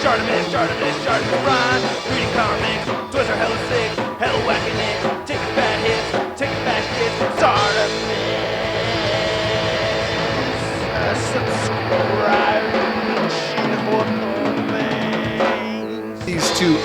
ShartimusPrime, reading comics, toys are hella sick, hella whacking it, taking bad hits, taking back hits, Subscribe for more things. These two,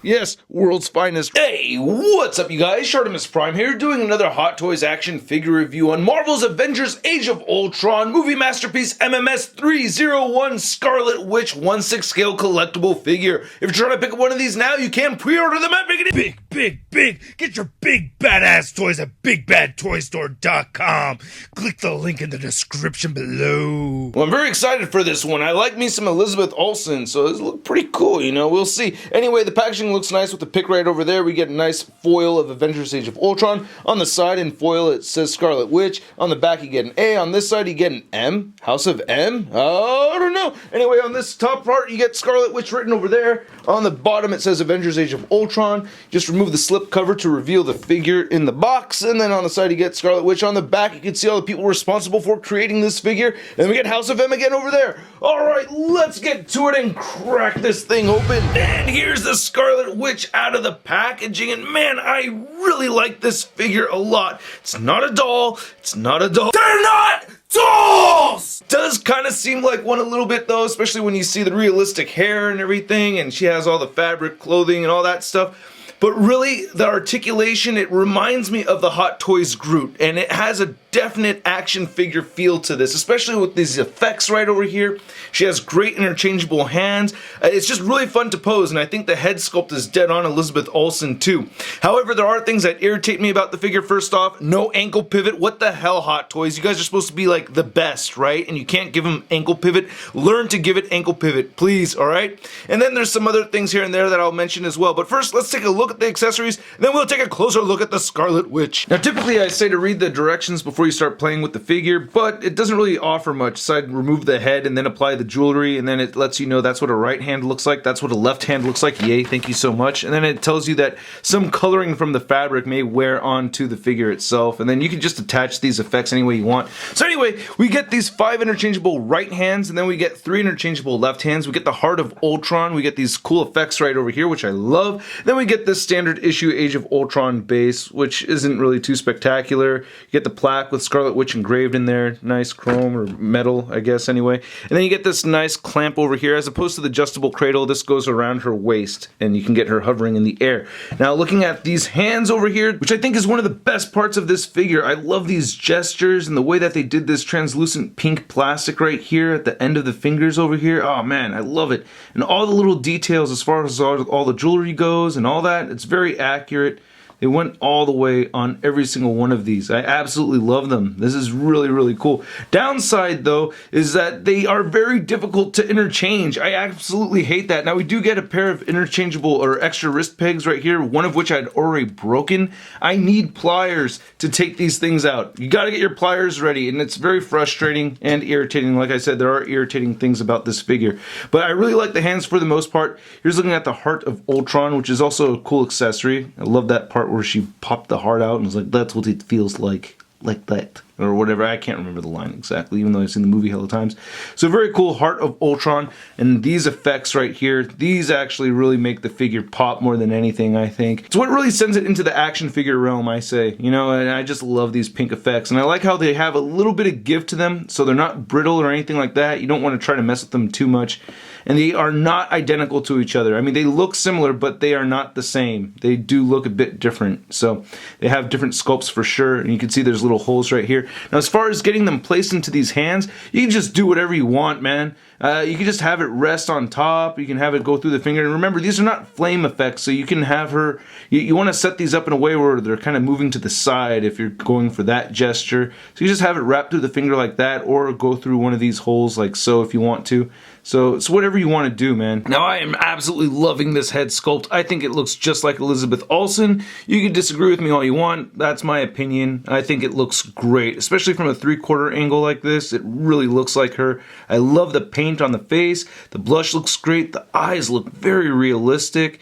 yes, world's finest. Hey, what's up you guys? ShartimusPrime here, doing another Hot Toys action figure review on Marvel's Avengers Age of Ultron movie masterpiece MMS 301 Scarlet Witch 1/6 scale collectible figure. If you're trying to pick up one of these now, you can pre-order them at Big. Get your big badass toys at BigBadToyStore.com. Click the link in the description below. Well, I'm very excited for this one. I like me some Elizabeth Olsen, so this looks pretty cool, you know, we'll see. Anyway, the packaging looks nice with the pick right over there. We get a nice foil of Avengers Age of Ultron. On the side in foil it says Scarlet Witch. On the back you get an A. On this side you get an M. House of M? I don't know. Anyway, on this top part you get Scarlet Witch written over there. On the bottom it says Avengers Age of Ultron. Just remove the slip cover to reveal the figure in the box. And then on the side you get Scarlet Witch. On the back you can see all the people responsible for creating this figure. And then we get House of M again over there. Alright, let's get to it and crack this thing open. And here's the Scarlet Witch out of the packaging. And man, I really like this figure a lot. It's not a doll. They're not dolls! Does kind of seem like one a little bit though, especially when you see the realistic hair and everything, and she has all the fabric clothing and all that stuff. But really, the articulation, it reminds me of the Hot Toys Groot, and it has a definite action figure feel to this, especially with these effects right over here. She has great interchangeable hands. It's just really fun to pose, and I think the head sculpt is dead on Elizabeth Olsen too. However, there are things that irritate me about the figure. First off, no ankle pivot. What the hell, Hot Toys? You guys are supposed to be like the best, right? And you can't give them ankle pivot. Learn to give it ankle pivot, please, alright? And then there's some other things here and there that I'll mention as well. But first, let's take a look at the accessories, and then we'll take a closer look at the Scarlet Witch. Now, typically I say to read the directions before you start playing with the figure, but it doesn't really offer much. So I'd remove the head and then apply the jewelry, and then it lets you know that's what a right hand looks like, that's what a left hand looks like. Yay, thank you so much. And then it tells you that some coloring from the fabric may wear onto the figure itself, and then you can just attach these effects any way you want. So anyway, we get these 5 interchangeable right hands, and then we get 3 interchangeable left hands. We get the Heart of Ultron. We get these cool effects right over here, which I love. Then we get this standard issue Age of Ultron base, which isn't really too spectacular. You get the plaque with Scarlet Witch engraved in there, nice chrome or metal, I guess, anyway. And then you get this nice clamp over here. As opposed to the adjustable cradle, this goes around her waist, and you can get her hovering in the air. Now, looking at these hands over here, which I think is one of the best parts of this figure, I love these gestures and the way that they did this translucent pink plastic right here at the end of the fingers over here. Oh man, I love it. And all the little details as far as all the jewelry goes and all that, it's very accurate. They went all the way on every single one of these. I absolutely love them. This is really, really cool. Downside, though, is that they are very difficult to interchange. I absolutely hate that. Now, we do get a pair of interchangeable or extra wrist pegs right here, one of which I'd already broken. I need pliers to take these things out. You gotta get your pliers ready, and it's very frustrating and irritating. Like I said, there are irritating things about this figure. But I really like the hands for the most part. Here's looking at the Heart of Ultron, which is also a cool accessory. I love that part where she popped the heart out and was like, that's what it feels like that, or whatever. I can't remember the line exactly, even though I've seen the movie hella times. So very cool Heart of Ultron, and these effects right here, these actually really make the figure pop more than anything, I think. It's what really sends it into the action figure realm, I say. You know, and I just love these pink effects, and I like how they have a little bit of give to them, so they're not brittle or anything like that. You don't want to try to mess with them too much. And they are not identical to each other. I mean, they look similar, but they are not the same. They do look a bit different. So they have different sculpts for sure. And you can see there's little holes right here. Now, as far as getting them placed into these hands, you can just do whatever you want, man. You can just have it rest on top. You can have it go through the finger. And remember, these are not flame effects, so you can have her... You want to set these up in a way where they're kind of moving to the side if you're going for that gesture. So you just have it wrap through the finger like that, or go through one of these holes like so if you want to. So it's whatever you want to do, man. Now, I am absolutely loving this head sculpt. I think it looks just like Elizabeth Olsen. You can disagree with me all you want. That's my opinion. I think it looks great, especially from a 3/4 angle like this. It really looks like her. I love the paint on the face. The blush looks great. The eyes look very realistic.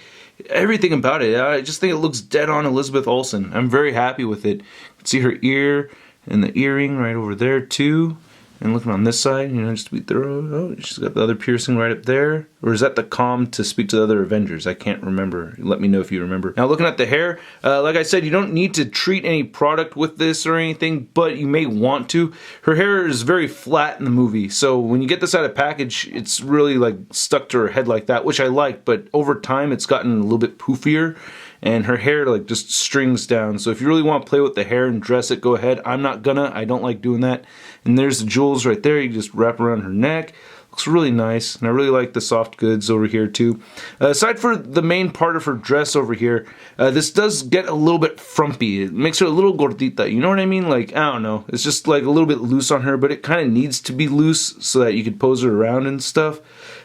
Everything about it. I just think it looks dead on Elizabeth Olsen. I'm very happy with it. You can see her ear and the earring right over there too. And looking on this side, you know, just to be thorough. Oh, she's got the other piercing right up there. Or is that the comm to speak to the other Avengers? I can't remember. Let me know if you remember. Now, looking at the hair, like I said, you don't need to treat any product with this or anything, but you may want to. Her hair is very flat in the movie, so when you get this out of package, it's really like stuck to her head like that, which I like, but over time, it's gotten a little bit poofier. And her hair like just strings down. So if you really want to play with the hair and dress it, go ahead. I'm not gonna. I don't like doing that. And there's the jewels right there. You just wrap around her neck. Looks really nice. And I really like the soft goods over here too. Aside for the main part of her dress over here, this does get a little bit frumpy. It makes her a little gordita. You know what I mean? Like, I don't know. It's just like a little bit loose on her, but it kind of needs to be loose so that you could pose her around and stuff.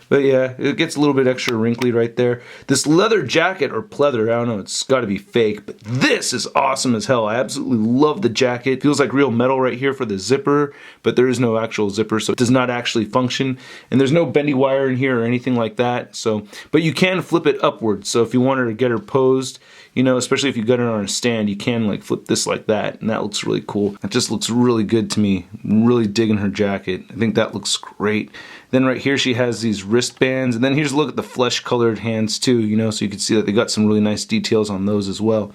But yeah, it gets a little bit extra wrinkly right there. This leather jacket, or pleather, I don't know, it's got to be fake, but this is awesome as hell. I absolutely love the jacket. Feels like real metal right here for the zipper, but there is no actual zipper, so it does not actually function. And there's no bendy wire in here or anything like that. So, but you can flip it upwards. So if you wanted to get her posed, you know, especially if you got her on a stand, you can like flip this like that, and that looks really cool. It just looks really good to me. I'm really digging her jacket. I think that looks great. Then right here she has these wristbands, and then here's a look at the flesh-colored hands too, you know, so you can see that they got some really nice details on those as well.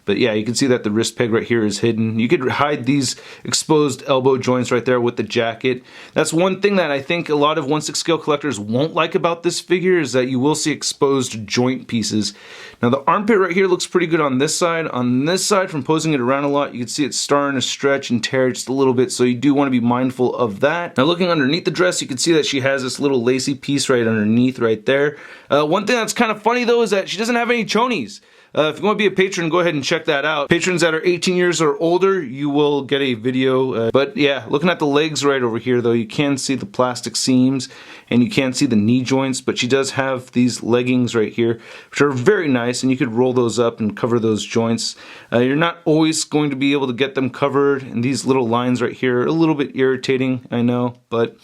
But yeah, you can see that the wrist peg right here is hidden. You could hide these exposed elbow joints right there with the jacket. That's one thing that I think a lot of 1/6 scale collectors won't like about this figure, is that you will see exposed joint pieces. Now the armpit right here looks pretty good on this side. On this side, from posing it around a lot, you can see it's starting to stretch and tear just a little bit, so you do want to be mindful of that. Now looking underneath the dress, you can see that she has this little lacy piece right underneath right there. One thing that's kind of funny though is that she doesn't have any chonies. If you want to be a patron, go ahead and check that out. Patrons that are 18 years or older, you will get a video. But yeah, looking at the legs right over here though, you can see the plastic seams and you can see the knee joints, but she does have these leggings right here, which are very nice, and you could roll those up and cover those joints. You're not always going to be able to get them covered, and these little lines right here are a little bit irritating, I know, but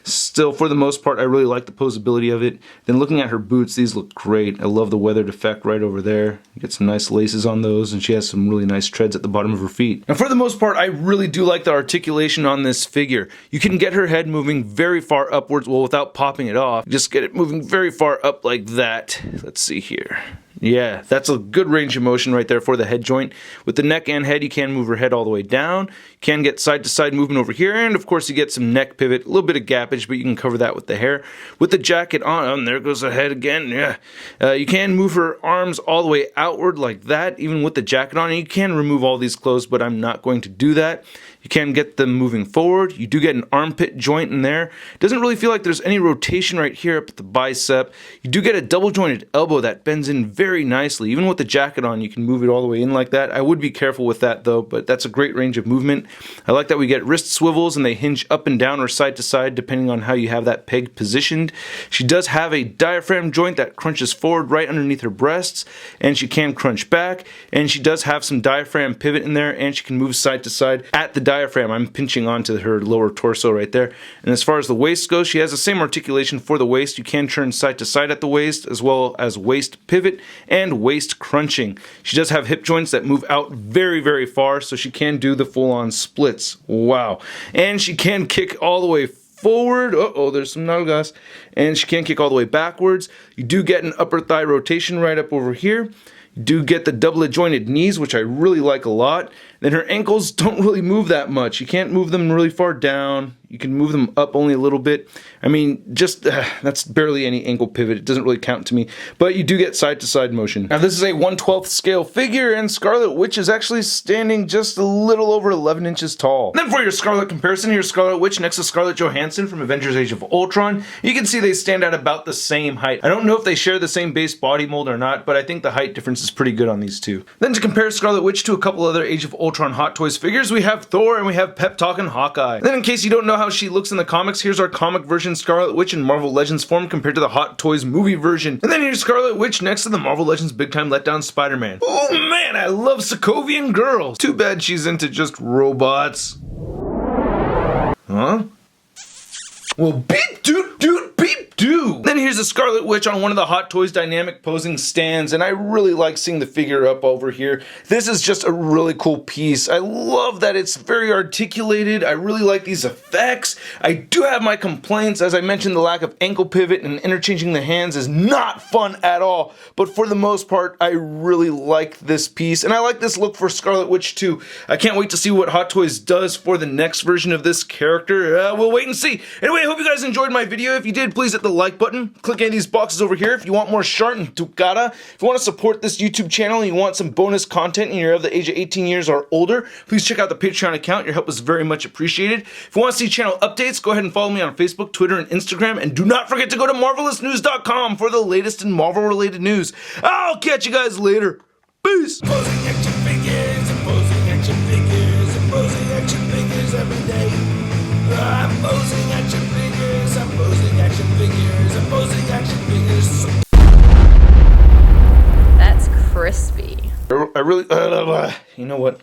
still, for the most part, I really like the posability of it. Then looking at her boots, these look great. I love the weathered effect right over there. You get some nice laces on those, and she has some really nice treads at the bottom of her feet. Now, for the most part, I really do like the articulation on this figure. You can get her head moving very far upwards, well, without popping it off. Just get it moving very far up like that. Let's see here. Yeah, that's a good range of motion right there for the head joint. With the neck and head, you can move her head all the way down. You can get side-to-side movement over here, and of course you get some neck pivot, a little bit of gappage, but you can cover that with the hair. With the jacket on, there goes the head again, yeah. You can move her arms all the way outward like that, even with the jacket on, and you can remove all these clothes, but I'm not going to do that. You can get them moving forward. You do get an armpit joint in there. It doesn't really feel like there's any rotation right here up at the bicep. You do get a double jointed elbow that bends in very nicely. Even with the jacket on, you can move it all the way in like that. I would be careful with that though, but that's a great range of movement. I like that we get wrist swivels and they hinge up and down or side to side depending on how you have that peg positioned. She does have a diaphragm joint that crunches forward right underneath her breasts, and she can crunch back, and she does have some diaphragm pivot in there, and she can move side to side at the diaphragm. I'm pinching onto her lower torso right there. And as far as the waist goes, she has the same articulation for the waist. You can turn side to side at the waist, as well as waist pivot and waist crunching. She does have hip joints that move out very, very far, so she can do the full-on splits. Wow. And she can kick all the way forward. Uh-oh, there's some nalgas. And she can kick all the way backwards. You do get an upper thigh rotation right up over here. You do get the doublet jointed knees, which I really like a lot. Then her ankles don't really move that much. You can't move them really far down. You can move them up only a little bit. I mean, just, that's barely any ankle pivot. It doesn't really count to me. But you do get side-to-side motion. Now, this is a 1/12 scale figure, and Scarlet Witch is actually standing just a little over 11 inches tall. And then for your Scarlet comparison, here's Scarlet Witch next to Scarlett Johansson from Avengers Age of Ultron. You can see they stand at about the same height. I don't know if they share the same base body mold or not, but I think the height difference is pretty good on these two. Then to compare Scarlet Witch to a couple other Age of Ultron Hot Toys figures, we have Thor and we have Pep Talkin' Hawkeye. Then in case you don't know how she looks in the comics, here's our comic version Scarlet Witch in Marvel Legends form compared to the Hot Toys movie version. And then here's Scarlet Witch next to the Marvel Legends Big Time Letdown Spider-Man. Oh man, I love Sokovian girls. Too bad she's into just robots. Huh? Well, beep doot doot beep doo. Then here's the Scarlet Witch on one of the Hot Toys dynamic posing stands, and I really like seeing the figure up over here. This is just a really cool piece. I love that it's very articulated. I really like these effects. I do have my complaints. As I mentioned, the lack of ankle pivot and interchanging the hands is not fun at all, but for the most part, I really like this piece, and I like this look for Scarlet Witch too. I can't wait to see what Hot Toys does for the next version of this character. We'll wait and see. Anyway, I hope you guys enjoyed my video. If you did, please hit the like button. Click any of these boxes over here if you want more Shart and Tukara. If you want to support this YouTube channel and you want some bonus content and you're of the age of 18 years or older, please check out the Patreon account. Your help is very much appreciated. If you want to see channel updates, go ahead and follow me on Facebook, Twitter, and Instagram. And do not forget to go to MarvelousNews.com for the latest in Marvel-related news. I'll catch you guys later. Peace! Posing action figures, imposing action figures, imposing action figures every day. I'm posing action figures, I'm posing action figures, I'm posing action figures. That's crispy. I really, you know what?